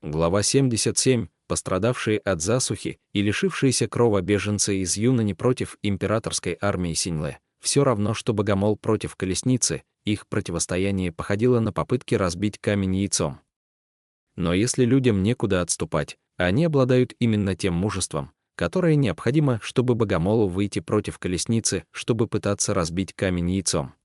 Глава 77. Пострадавшие от засухи и лишившиеся крова беженцы из Юнани против императорской армии Синьлэ. Все равно, что богомол против колесницы, их противостояние походило на попытки разбить камень яйцом. Но если людям некуда отступать, они обладают именно тем мужеством, которое необходимо, чтобы богомолу выйти против колесницы, чтобы пытаться разбить камень яйцом.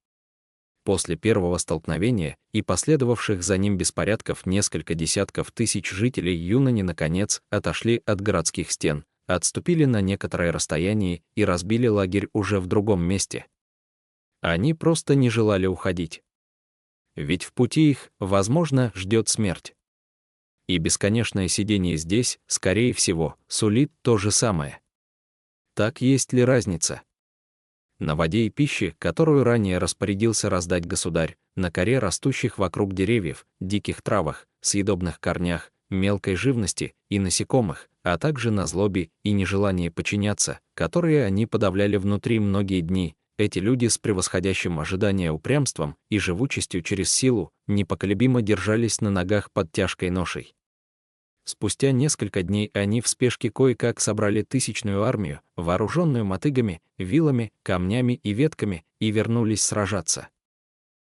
После первого столкновения и последовавших за ним беспорядков несколько десятков тысяч жителей Юнани наконец отошли от городских стен, отступили на некоторое расстояние и разбили лагерь уже в другом месте. Они просто не желали уходить. Ведь в пути их, возможно, ждет смерть. И бесконечное сидение здесь, скорее всего, сулит то же самое. Так есть ли разница? На воде и пище, которую ранее распорядился раздать государь, на коре растущих вокруг деревьев, диких травах, съедобных корнях, мелкой живности и насекомых, а также на злобе и нежелании подчиняться, которые они подавляли внутри многие дни, эти люди с превосходящим ожидание упрямством и живучестью через силу непоколебимо держались на ногах под тяжкой ношей. Спустя несколько дней они в спешке кое-как собрали тысячную армию, вооруженную мотыгами, вилами, камнями и ветками, и вернулись сражаться.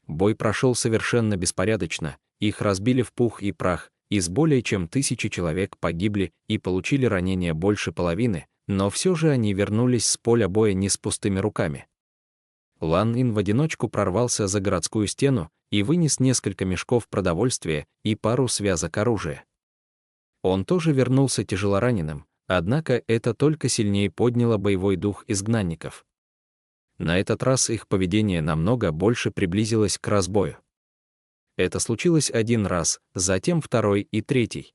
Бой прошел совершенно беспорядочно, их разбили в пух и прах, из более чем 1000 человек погибли и получили ранения больше половины, но все же они вернулись с поля боя не с пустыми руками. Лан Ин в одиночку прорвался за городскую стену и вынес несколько мешков продовольствия и пару связок оружия. Он тоже вернулся тяжелораненым, однако это только сильнее подняло боевой дух изгнанников. На этот раз их поведение намного больше приблизилось к разбою. Это случилось один раз, затем второй и третий.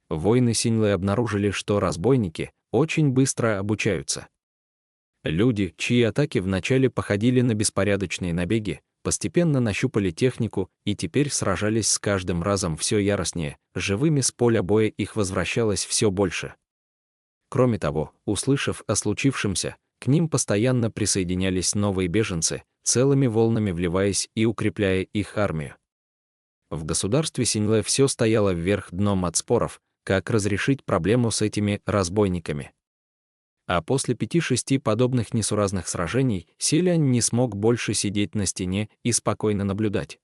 Воины Синьлэ обнаружили, что разбойники очень быстро обучаются. Люди, чьи атаки вначале походили на беспорядочные набеги, постепенно нащупали технику и теперь сражались с каждым разом все яростнее, живыми с поля боя их возвращалось все больше. Кроме того, услышав о случившемся, к ним постоянно присоединялись новые беженцы, целыми волнами вливаясь и укрепляя их армию. В государстве Синьлэ все стояло вверх дном от споров, как разрешить проблему с этими разбойниками. А после 5-6 подобных несуразных сражений Селянь не смог больше сидеть на стене и спокойно наблюдать.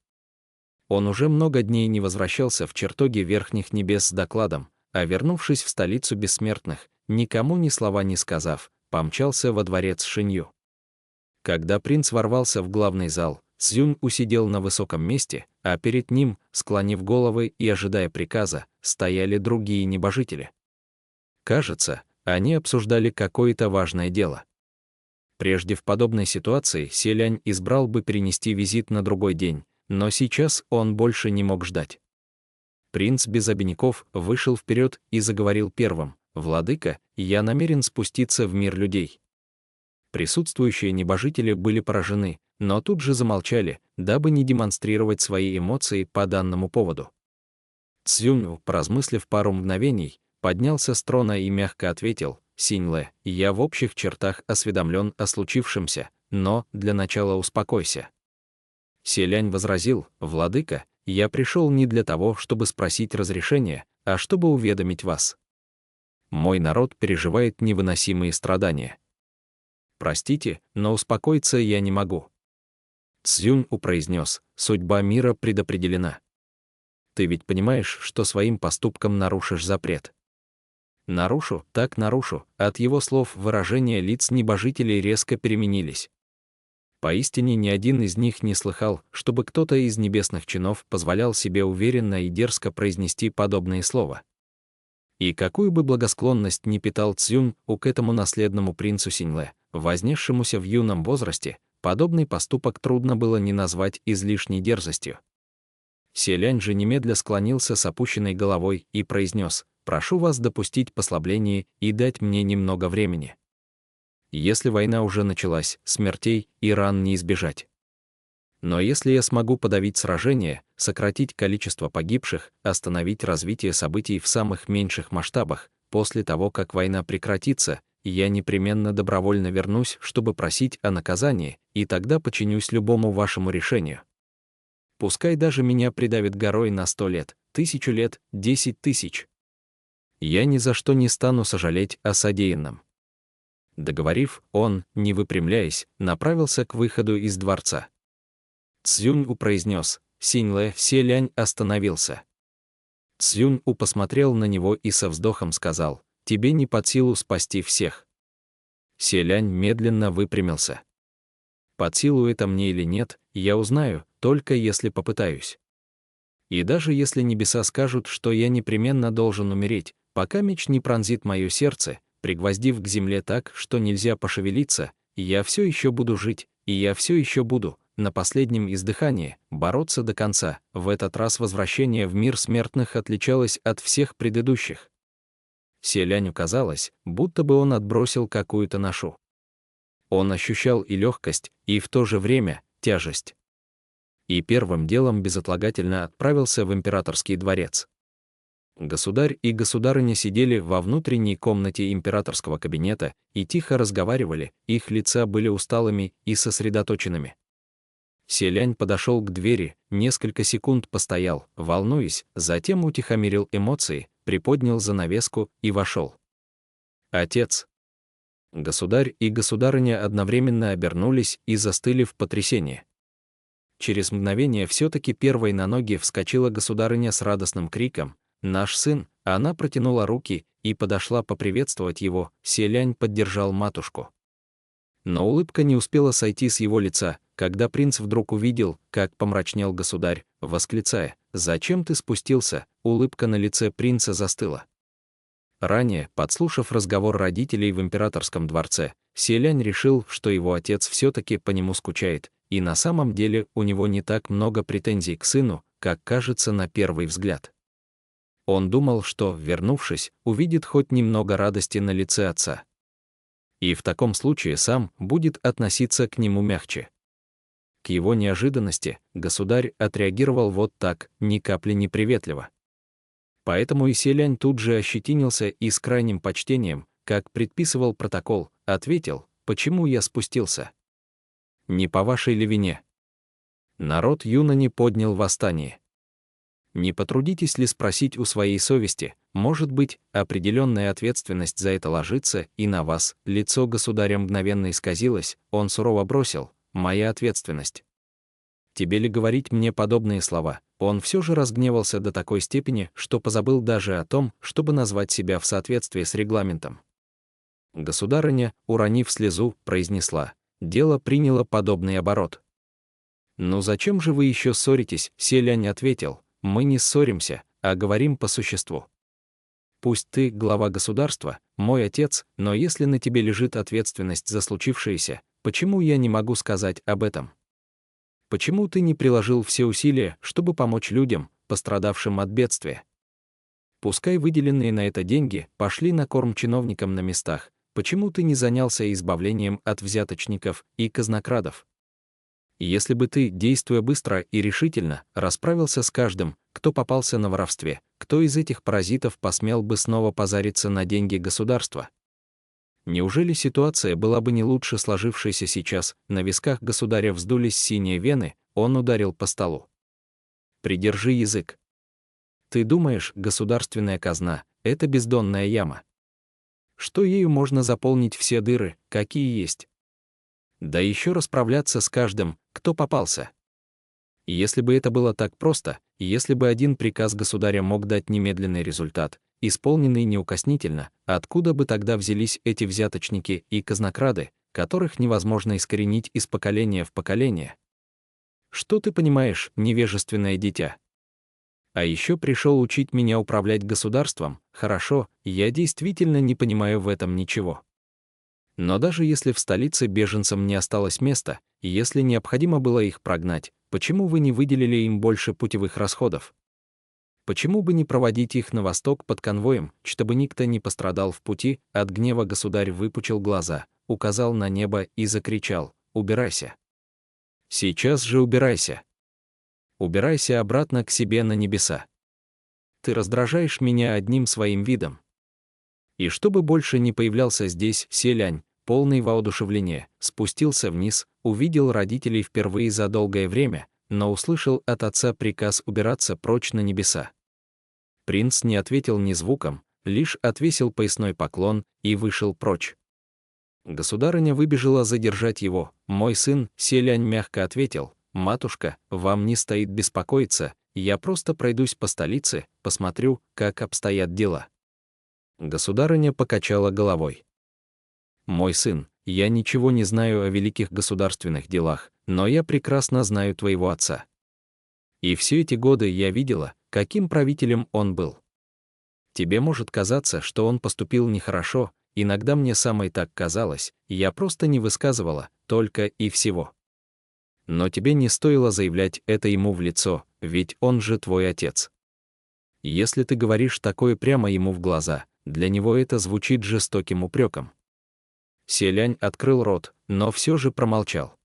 Он уже много дней не возвращался в чертоги верхних небес с докладом, а вернувшись в столицу бессмертных, никому ни слова не сказав, помчался во дворец Шинью. Когда принц ворвался в главный зал, Цзюнь усидел на высоком месте, а перед ним, склонив головы и ожидая приказа, стояли другие небожители. Кажется, они обсуждали какое-то важное дело. Прежде в подобной ситуации Селянь избрал бы перенести визит на другой день, но сейчас он больше не мог ждать. Принц без обиняков вышел вперед и заговорил первым: «Владыка, я намерен спуститься в мир людей». Присутствующие небожители были поражены, но тут же замолчали, дабы не демонстрировать свои эмоции по данному поводу. Цзюнь, поразмыслив пару мгновений, поднялся с трона и мягко ответил: «Синьлэ, я в общих чертах осведомлен о случившемся, но для начала успокойся». Селянь возразил: «Владыка, я пришел не для того, чтобы спросить разрешения, а чтобы уведомить вас. Мой народ переживает невыносимые страдания. Простите, но успокоиться я не могу». Цзюнь произнес: «Судьба мира предопределена. Ты ведь понимаешь, что своим поступком нарушишь запрет». «Нарушу, так нарушу», от его слов выражения лиц небожителей резко переменились. Поистине ни один из них не слыхал, чтобы кто-то из небесных чинов позволял себе уверенно и дерзко произнести подобные слова. И какую бы благосклонность ни питал Цзюнь к этому наследному принцу Синьлэ, вознесшемуся в юном возрасте, подобный поступок трудно было не назвать излишней дерзостью. Селянь же немедля склонился с опущенной головой и произнес: «Прошу вас допустить послабление и дать мне немного времени. Если война уже началась, смертей и ран не избежать. Но если я смогу подавить сражение, сократить количество погибших, остановить развитие событий в самых меньших масштабах, после того, как война прекратится, я непременно добровольно вернусь, чтобы просить о наказании, и тогда подчинюсь любому вашему решению. Пускай даже меня придавит горой на 100 лет, 1000 лет, 10 000. Я ни за что не стану сожалеть о содеянном». Договорив, он, не выпрямляясь, направился к выходу из дворца. Цзюнь-у произнес, Синьлэ Селянь остановился. Цзюнь-у посмотрел на него и со вздохом сказал, «Тебе не под силу спасти всех». Селянь медленно выпрямился. «Под силу это мне или нет, я узнаю, только если попытаюсь. И даже если небеса скажут, что я непременно должен умереть, пока меч не пронзит мое сердце, пригвоздив к земле так, что нельзя пошевелиться, я все еще буду жить, и я все еще буду, на последнем издыхании, бороться до конца». В этот раз возвращение в мир смертных отличалось от всех предыдущих. Селяню казалось, будто бы он отбросил какую-то ношу. Он ощущал и легкость, и в то же время тяжесть. И первым делом безотлагательно отправился в императорский дворец. Государь и государыня сидели во внутренней комнате императорского кабинета и тихо разговаривали, их лица были усталыми и сосредоточенными. Селянь подошел к двери, несколько секунд постоял, волнуясь, затем утихомирил эмоции, приподнял занавеску и вошел. «Отец!» Государь и государыня одновременно обернулись и застыли в потрясении. Через мгновение все-таки первой на ноги вскочила государыня с радостным криком «Наш сын!». Она протянула руки и подошла поприветствовать его, Селянь поддержал матушку. Но улыбка не успела сойти с его лица, когда принц вдруг увидел, как помрачнел государь, восклицая «Зачем ты спустился?». Улыбка на лице принца застыла. Ранее, подслушав разговор родителей в императорском дворце, Селянь решил, что его отец все-таки по нему скучает, и на самом деле у него не так много претензий к сыну, как кажется на первый взгляд. Он думал, что, вернувшись, увидит хоть немного радости на лице отца. И в таком случае сам будет относиться к нему мягче. К его неожиданности государь отреагировал вот так, ни капли не приветливо. Поэтому и Селянь тут же ощетинился и с крайним почтением, как предписывал протокол, ответил, «Почему я спустился? Не по вашей ли вине? Народ Юнани поднял восстание. Не потрудитесь ли спросить у своей совести, может быть, определенная ответственность за это ложится и на вас?» Лицо государя мгновенно исказилось, он сурово бросил, «Моя ответственность. Тебе ли говорить мне подобные слова?» Он все же разгневался до такой степени, что позабыл даже о том, чтобы назвать себя в соответствии с регламентом. Государыня, уронив слезу, произнесла, «Дело приняло подобный оборот». «Ну зачем же вы еще ссоритесь?» Селянь ответил, «Мы не ссоримся, а говорим по существу. Пусть ты глава государства, мой отец, но если на тебе лежит ответственность за случившееся, почему я не могу сказать об этом? Почему ты не приложил все усилия, чтобы помочь людям, пострадавшим от бедствия? Пускай выделенные на это деньги пошли на корм чиновникам на местах, почему ты не занялся избавлением от взяточников и казнокрадов? Если бы ты, действуя быстро и решительно, расправился с каждым, кто попался на воровстве, кто из этих паразитов посмел бы снова позариться на деньги государства? Неужели ситуация была бы не лучше сложившейся сейчас? На висках государя вздулись синие вены, он ударил по столу. «Придержи язык. Ты думаешь, государственная казна — это бездонная яма? Что ею можно заполнить все дыры, какие есть? Да еще расправляться с каждым, кто попался. Если бы это было так просто, если бы один приказ государя мог дать немедленный результат, исполненный неукоснительно, откуда бы тогда взялись эти взяточники и казнокрады, которых невозможно искоренить из поколения в поколение? Что ты понимаешь, невежественное дитя? А еще пришел учить меня управлять государством? Хорошо, я действительно не понимаю в этом ничего. Но даже если в столице беженцам не осталось места, и если необходимо было их прогнать, почему вы не выделили им больше путевых расходов? Почему бы не проводить их на восток под конвоем, чтобы никто не пострадал в пути? От гнева государь выпучил глаза, указал на небо и закричал, «Убирайся! Сейчас же убирайся! Убирайся обратно к себе на небеса! Ты раздражаешь меня одним своим видом!» И чтобы больше не появлялся здесь, Селянь, полный воодушевления, спустился вниз, увидел родителей впервые за долгое время, но услышал от отца приказ убираться прочь на небеса. Принц не ответил ни звуком, лишь отвесил поясной поклон и вышел прочь. Государыня выбежала задержать его. Мой сын, Селянь, мягко ответил: «Матушка, вам не стоит беспокоиться, я просто пройдусь по столице, посмотрю, как обстоят дела». Государыня покачала головой. «Мой сын, я ничего не знаю о великих государственных делах, но я прекрасно знаю твоего отца. И все эти годы я видела, каким правителем он был. Тебе может казаться, что он поступил нехорошо, иногда мне самой так казалось, я просто не высказывала, только и всего. Но тебе не стоило заявлять это ему в лицо, ведь он же твой отец. Если ты говоришь такое прямо ему в глаза, для него это звучит жестоким упреком». Селянь открыл рот, но все же промолчал.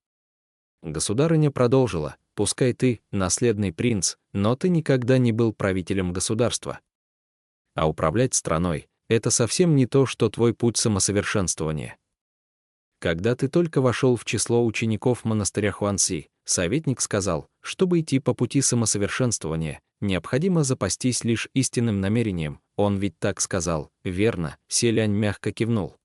Государыня продолжила: «Пускай ты наследный принц, но ты никогда не был правителем государства. А управлять страной — это совсем не то, что твой путь самосовершенствования. Когда ты только вошел в число учеников монастыря Хуанси, советник сказал, чтобы идти по пути самосовершенствования, необходимо запастись лишь истинным намерением. Он ведь так сказал, верно?» Селянь мягко кивнул.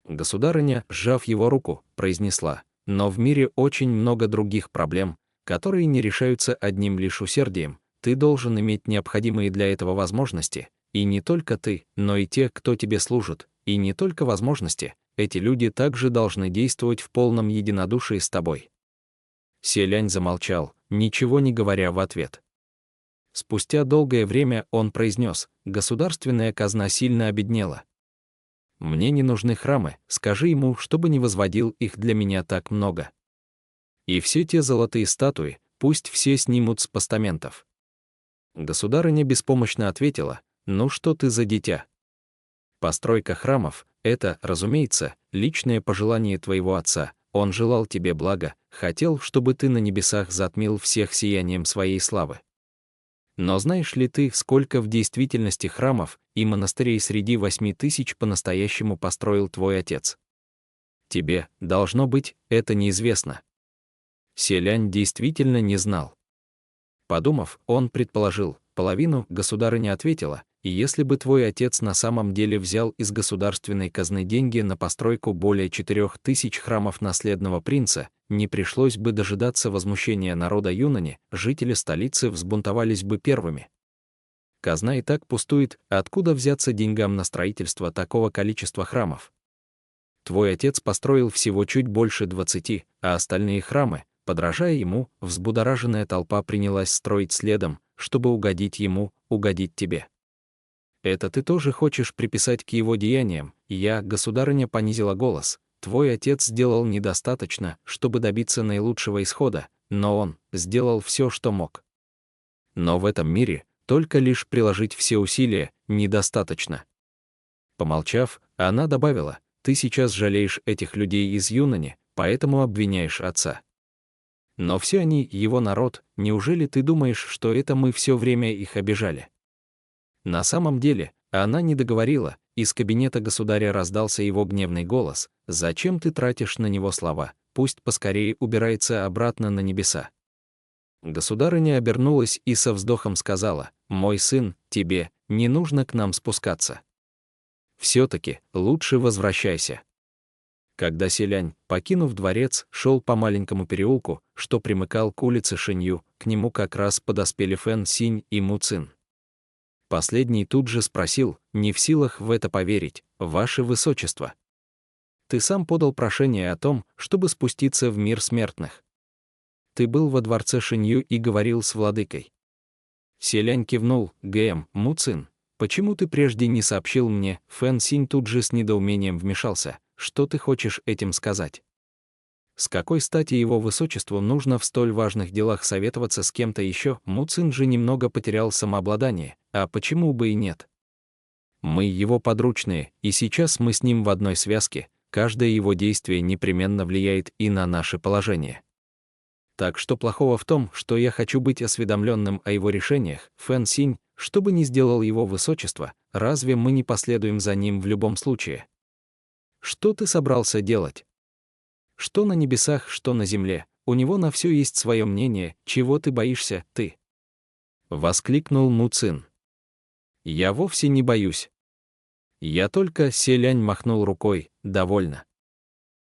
Государыня, сжав его руку, произнесла: «Но в мире очень много других проблем, которые не решаются одним лишь усердием. Ты должен иметь необходимые для этого возможности, и не только ты, но и те, кто тебе служит, и не только возможности, эти люди также должны действовать в полном единодушии с тобой». Селянь замолчал, ничего не говоря в ответ. Спустя долгое время он произнес: «Государственная казна сильно обеднела. Мне не нужны храмы, скажи ему, чтобы не возводил их для меня так много. И все те золотые статуи, пусть все снимут с постаментов». Государыня беспомощно ответила: «Ну что ты за дитя? Постройка храмов — это, разумеется, личное пожелание твоего отца. Он желал тебе блага, хотел, чтобы ты на небесах затмил всех сиянием своей славы. Но знаешь ли ты, сколько в действительности храмов и монастырей среди 8000 по-настоящему построил твой отец? Тебе, должно быть, это неизвестно». Селянь действительно не знал. Подумав, он предположил, половину. Государыня ответила: «И если бы твой отец на самом деле взял из государственной казны деньги на постройку более 4000 храмов наследного принца, не пришлось бы дожидаться возмущения народа Юнани, жители столицы взбунтовались бы первыми. Казна и так пустует, откуда взяться деньгам на строительство такого количества храмов? Твой отец построил всего чуть больше 20, а остальные храмы, подражая ему, взбудораженная толпа принялась строить следом, чтобы угодить ему, угодить тебе. Это ты тоже хочешь приписать к его деяниям?» Государыня понизила голос: «Твой отец сделал недостаточно, чтобы добиться наилучшего исхода, но он сделал все, что мог. Но в этом мире только лишь приложить все усилия недостаточно». Помолчав, она добавила: «Ты сейчас жалеешь этих людей из Юнани, поэтому обвиняешь отца. Но все они его народ, неужели ты думаешь, что это мы все время их обижали?» На самом деле, она не договорила, из кабинета государя раздался его гневный голос: «Зачем ты тратишь на него слова? Пусть поскорее убирается обратно на небеса». Государыня обернулась и со вздохом сказала: «Мой сын, тебе не нужно к нам спускаться. Все-таки лучше возвращайся». Когда Селянь, покинув дворец, шел по маленькому переулку, что примыкал к улице Шинью, к нему как раз подоспели Фэн Синь и Му Цин. Последний тут же спросил, не в силах в это поверить: «Ваше Высочество, ты сам подал прошение о том, чтобы спуститься в мир смертных. Ты был во дворце Шинью и говорил с владыкой». Селянь кивнул: Му Цин, почему ты прежде не сообщил мне?» Фэн Синь тут же с недоумением вмешался: «Что ты хочешь этим сказать? С какой стати его высочеству нужно в столь важных делах советоваться с кем-то еще?» Му Цин же немного потерял самообладание: «А почему бы и нет? Мы его подручные, и сейчас мы с ним в одной связке, каждое его действие непременно влияет и на наше положение. Так что плохого в том, что я хочу быть осведомленным о его решениях?» Фэн Синь, что бы ни сделал его высочество, разве мы не последуем за ним в любом случае? Что ты собрался делать? Что на небесах, что на земле, у него на все есть свое мнение. Чего ты боишься, ты?» Воскликнул Му Цин. Я вовсе не боюсь. Я только, Селянь махнул рукой, довольно.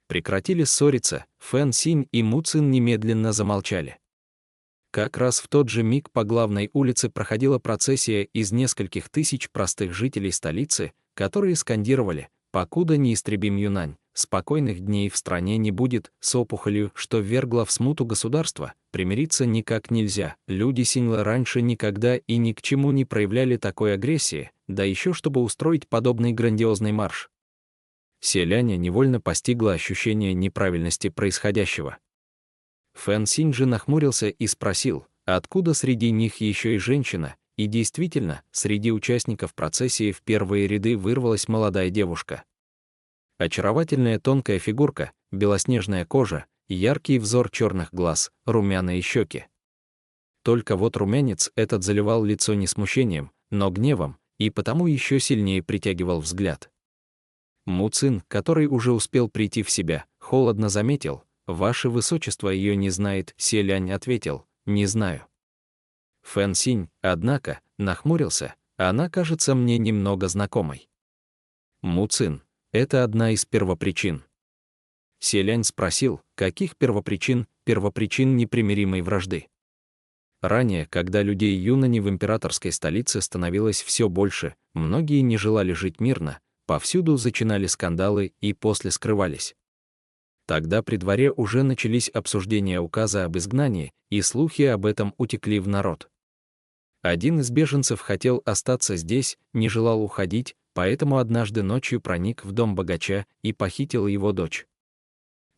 Прекратили ссориться, Фэн Синь и Му Цин немедленно замолчали. Как раз в тот же миг по главной улице проходила процессия из нескольких тысяч простых жителей столицы, которые скандировали: «Покуда неистребим Юнань, спокойных дней в стране не будет», с опухолью, что ввергло в смуту государство, примириться никак нельзя. Люди Синьлэ раньше никогда и ни к чему не проявляли такой агрессии, да еще чтобы устроить подобный грандиозный марш. Селяня невольно постигло ощущение неправильности происходящего. Фэн Синь же нахмурился и спросил, откуда среди них еще и женщина, и действительно, среди участников процессии в первые ряды вырвалась молодая девушка. Очаровательная тонкая фигурка, белоснежная кожа, яркий взор черных глаз, румяные щеки. Только вот румянец этот заливал лицо не смущением, но гневом, и потому еще сильнее притягивал взгляд. Му Цин, который уже успел прийти в себя, холодно заметил: «Ваше высочество ее не знает», — Селянь ответил: «Не знаю». Фэн Синь, однако, нахмурился: «Она кажется мне немного знакомой». Му Цин: «Это одна из первопричин». Селянь спросил: «Каких первопричин?» «Первопричин непримиримой вражды». Ранее, когда людей Юнани в императорской столице становилось все больше, многие не желали жить мирно, повсюду зачинали скандалы и после скрывались. Тогда при дворе уже начались обсуждения указа об изгнании, и слухи об этом утекли в народ. Один из беженцев хотел остаться здесь, не желал уходить, поэтому однажды ночью проник в дом богача и похитил его дочь.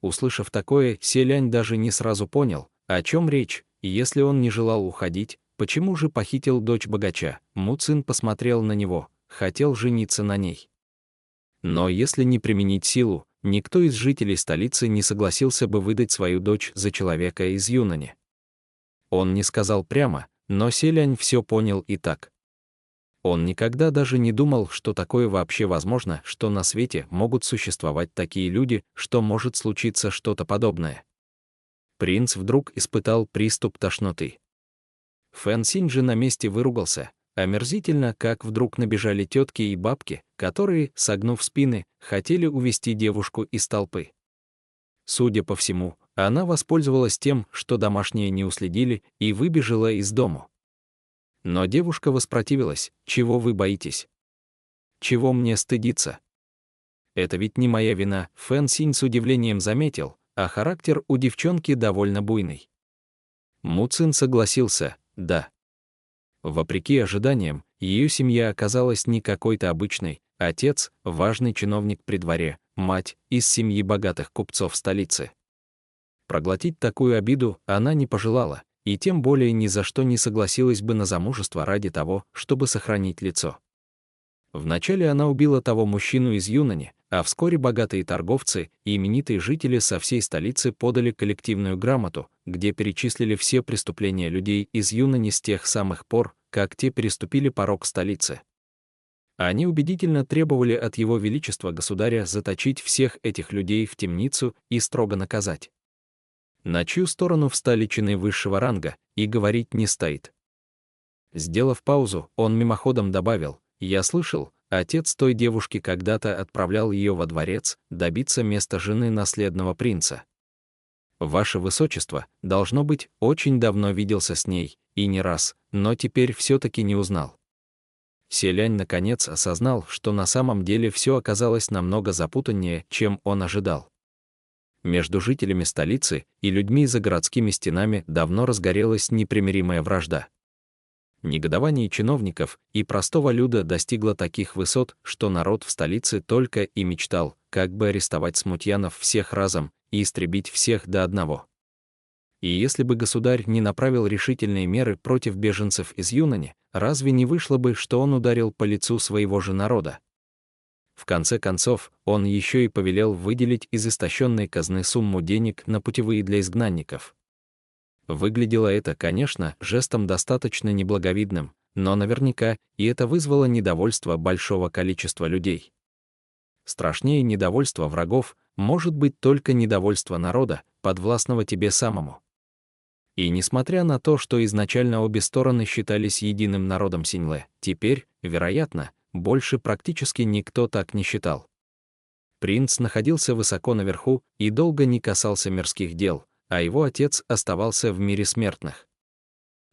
Услышав такое, Селянь даже не сразу понял, о чем речь, и если он не желал уходить, почему же похитил дочь богача? Му Цин посмотрел на него, хотел жениться на ней. Но если не применить силу, никто из жителей столицы не согласился бы выдать свою дочь за человека из Юнани. Он не сказал прямо, но Селянь все понял и так. Он никогда даже не думал, что такое вообще возможно, что на свете могут существовать такие люди, что может случиться что-то подобное. Принц вдруг испытал приступ тошноты. Фэн Синь же на месте выругался. Омерзительно, как вдруг набежали тетки и бабки, которые, согнув спины, хотели увести девушку из толпы. Судя по всему, она воспользовалась тем, что домашние не уследили, и выбежала из дому. Но девушка воспротивилась: «Чего вы боитесь? Чего мне стыдиться? Это ведь не моя вина», — Фэн Синь с удивлением заметил, а характер у девчонки довольно буйный. Му Цин согласился: «Да». Вопреки ожиданиям, ее семья оказалась не какой-то обычной: отец — важный чиновник при дворе, мать — из семьи богатых купцов столицы. Проглотить такую обиду она не пожелала, и тем более ни за что не согласилась бы на замужество ради того, чтобы сохранить лицо. Вначале она убила того мужчину из Юнани, а вскоре богатые торговцы и именитые жители со всей столицы подали коллективную грамоту, где перечислили все преступления людей из Юнани с тех самых пор, как те переступили порог столицы. Они убедительно требовали от его величества государя заточить всех этих людей в темницу и строго наказать. На чью сторону встали чины высшего ранга, и говорить не стоит. Сделав паузу, он мимоходом добавил: «Я слышал, отец той девушки когда-то отправлял ее во дворец добиться места жены наследного принца. Ваше высочество, должно быть, очень давно виделся с ней, и не раз, но теперь все-таки не узнал». Селянь наконец осознал, что на самом деле все оказалось намного запутаннее, чем он ожидал. Между жителями столицы и людьми за городскими стенами давно разгорелась непримиримая вражда. Негодование чиновников и простого люда достигло таких высот, что народ в столице только и мечтал, как бы арестовать смутьянов всех разом и истребить всех до одного. И если бы государь не направил решительные меры против беженцев из Юнани, разве не вышло бы, что он ударил по лицу своего же народа? В конце концов, он еще и повелел выделить из истощенной казны сумму денег на путевые для изгнанников. Выглядело это, конечно, жестом достаточно неблаговидным, но наверняка и это вызвало недовольство большого количества людей. Страшнее недовольства врагов может быть только недовольство народа, подвластного тебе самому. И несмотря на то, что изначально обе стороны считались единым народом Синьлэ, теперь, вероятно, больше практически никто так не считал. Принц находился высоко наверху и долго не касался мирских дел, а его отец оставался в мире смертных.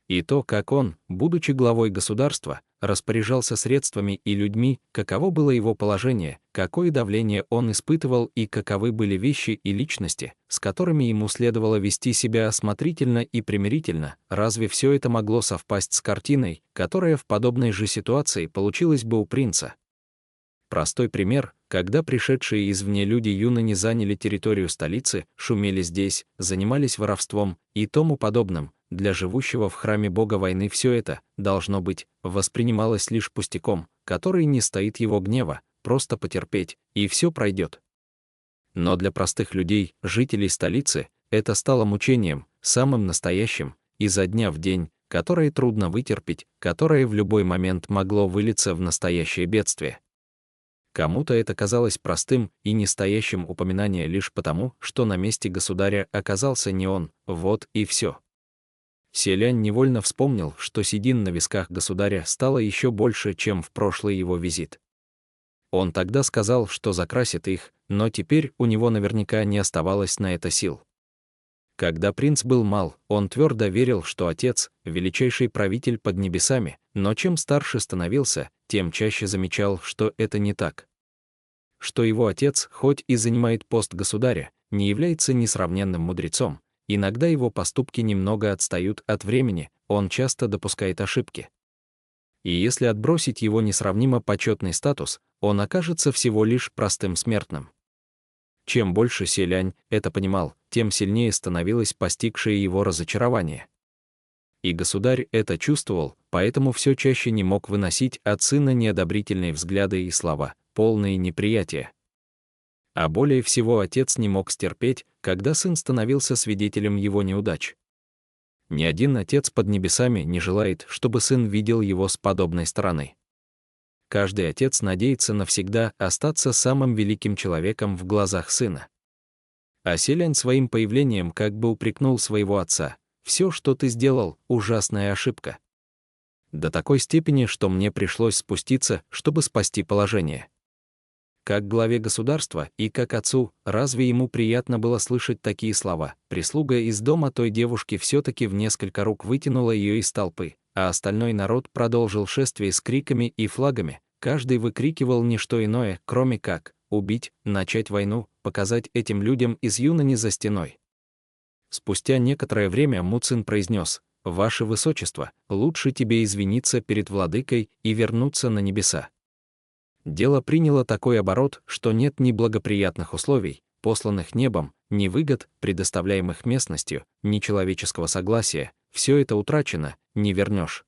И то, как он, будучи главой государства, распоряжался средствами и людьми, каково было его положение, какое давление он испытывал и каковы были вещи и личности, с которыми ему следовало вести себя осмотрительно и примирительно, разве все это могло совпасть с картиной, которая в подобной же ситуации получилась бы у принца? Простой пример, когда пришедшие извне люди Юнани заняли территорию столицы, шумели здесь, занимались воровством и тому подобным, для живущего в храме бога войны все это, должно быть, воспринималось лишь пустяком, который не стоит его гнева, просто потерпеть, и все пройдет. Но для простых людей, жителей столицы, это стало мучением, самым настоящим, изо дня в день, которое трудно вытерпеть, которое в любой момент могло вылиться в настоящее бедствие. Кому-то это казалось простым и нестоящим упоминание лишь потому, что на месте государя оказался не он, вот и все. Селянь невольно вспомнил, что седин на висках государя стало еще больше, чем в прошлый его визит. Он тогда сказал, что закрасит их, но теперь у него наверняка не оставалось на это сил. Когда принц был мал, он твердо верил, что отец — величайший правитель под небесами, но чем старше становился, тем чаще замечал, что это не так. Что его отец, хоть и занимает пост государя, не является несравненным мудрецом, иногда его поступки немного отстают от времени, он часто допускает ошибки. И если отбросить его несравнимо почетный статус, он окажется всего лишь простым смертным. Чем больше Селянь это понимал, тем сильнее становилось постигшее его разочарование. И государь это чувствовал, поэтому все чаще не мог выносить от сына неодобрительные взгляды и слова, полные неприятия. А более всего отец не мог стерпеть, когда сын становился свидетелем его неудач. Ни один отец под небесами не желает, чтобы сын видел его с подобной стороны. Каждый отец надеется навсегда остаться самым великим человеком в глазах сына. А Селянь своим появлением как бы упрекнул своего отца: «Все, что ты сделал, ужасная ошибка. До такой степени, что мне пришлось спуститься, чтобы спасти положение». Как главе государства и как отцу, разве ему приятно было слышать такие слова? Прислуга из дома той девушки все-таки в несколько рук вытянула ее из толпы, а остальной народ продолжил шествие с криками и флагами. Каждый выкрикивал не что иное, кроме как убить, начать войну, показать этим людям из Юнани за стеной. Спустя некоторое время Муцин произнес: «Ваше Высочество, лучше тебе извиниться перед владыкой и вернуться на небеса». Дело приняло такой оборот, что нет ни благоприятных условий, посланных небом, ни выгод, предоставляемых местностью, ни человеческого согласия, все это утрачено, не вернешь.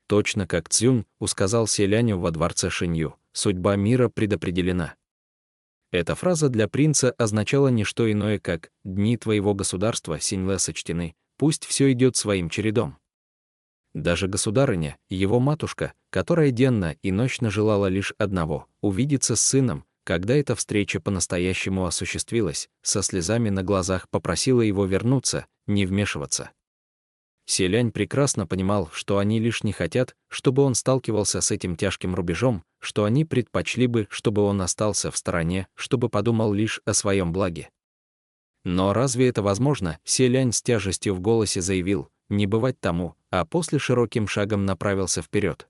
Точно как Цзюнь усказал Селяню во дворце Шинью, судьба мира предопределена. Эта фраза для принца означала не что иное, как «дни твоего государства, Синьлэ, сочтены, пусть все идет своим чередом». Даже государыня, его матушка, которая денно и ночно желала лишь одного — увидеться с сыном, когда эта встреча по-настоящему осуществилась, со слезами на глазах попросила его вернуться, не вмешиваться. Селянь прекрасно понимал, что они лишь не хотят, чтобы он сталкивался с этим тяжким рубежом, что они предпочли бы, чтобы он остался в стороне, чтобы подумал лишь о своем благе. Но разве это возможно? Селянь с тяжестью в голосе заявил: «Не бывать тому», а после широким шагом направился вперед.